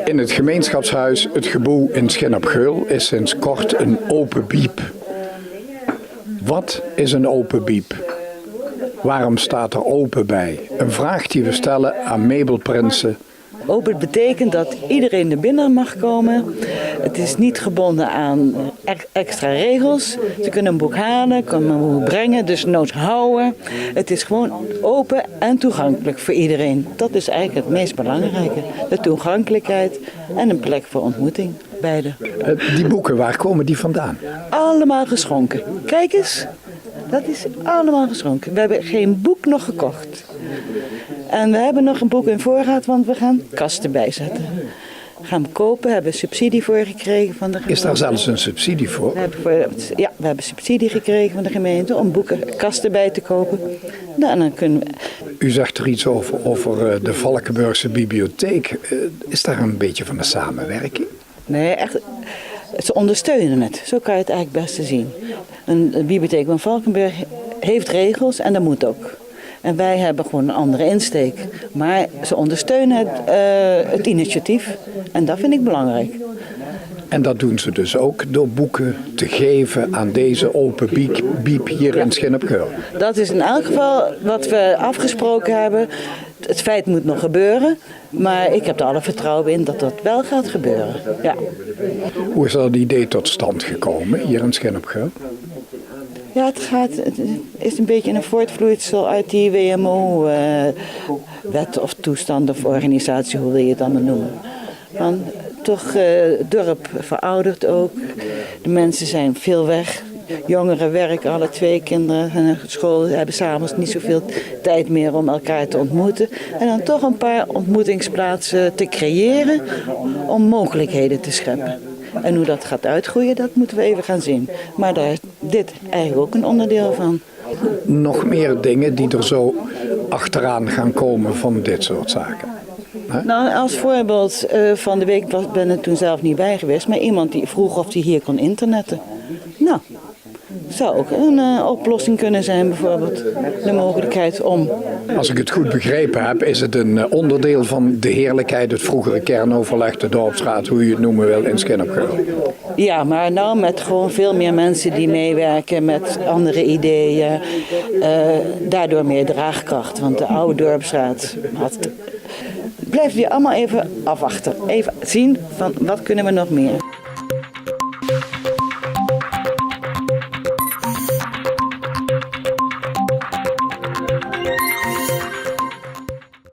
In het gemeenschapshuis Het Geboe in Schin op Geul is sinds kort een open biep. Wat is een open biep? Waarom staat er open bij? Een vraag die we stellen aan Mabel Prinsen. Open betekent dat iedereen er binnen mag komen. Het is niet gebonden aan extra regels. Ze kunnen een boek halen, kunnen een boek brengen, dus noods houden. Het is gewoon open en toegankelijk voor iedereen. Dat is eigenlijk het meest belangrijke. De toegankelijkheid en een plek voor ontmoeting. Beide. Die boeken, waar komen die vandaan? Allemaal geschonken. Kijk eens, dat is allemaal geschonken. We hebben geen boek nog gekocht. En we hebben nog een boek in voorraad, want we gaan kasten bijzetten. We gaan kopen, hebben subsidie voor gekregen van de gemeente. Is daar zelfs een subsidie voor? We hebben subsidie gekregen van de gemeente om kasten bij te kopen. Nou, en dan kunnen we... U zegt er iets over de Valkenburgse bibliotheek. Is daar een beetje van een samenwerking? Nee, echt. Ze ondersteunen het. Zo kan je het eigenlijk het beste zien. Een bibliotheek van Valkenburg heeft regels en dat moet ook. En wij hebben gewoon een andere insteek. Maar ze ondersteunen het initiatief. En dat vind ik belangrijk. En dat doen ze dus ook door boeken te geven aan deze open biep hier in Schin op Geul. Dat is in elk geval wat we afgesproken hebben. Het feit moet nog gebeuren. Maar ik heb er alle vertrouwen in dat dat wel gaat gebeuren. Ja. Hoe is dat idee tot stand gekomen hier in Schin op Geul? Ja, het is een beetje een voortvloeisel uit die WMO-wet of toestand of organisatie, hoe wil je het dan noemen. Want toch, het dorp veroudert ook. De mensen zijn veel weg. Jongeren werken, alle 2 kinderen naar school, hebben s'avonds niet zoveel tijd meer om elkaar te ontmoeten. En dan toch een paar ontmoetingsplaatsen te creëren om mogelijkheden te scheppen. En hoe dat gaat uitgroeien, dat moeten we even gaan zien. Maar daar is dit eigenlijk ook een onderdeel van. Nog meer dingen die er zo achteraan gaan komen van dit soort zaken? Nou, als voorbeeld van de week ben ik toen zelf niet bij geweest, maar iemand die vroeg of hij hier kon internetten. Nou, zou ook een oplossing kunnen zijn, bijvoorbeeld de mogelijkheid om. Als ik het goed begrepen heb, is het een onderdeel van de heerlijkheid, het vroegere kernoverleg, de dorpsraad, hoe je het noemen wil, in Schin op Geul. Ja, maar nou met gewoon veel meer mensen die meewerken met andere ideeën, daardoor meer draagkracht. Want de oude dorpsraad blijft weer allemaal even afwachten, even zien van wat kunnen we nog meer.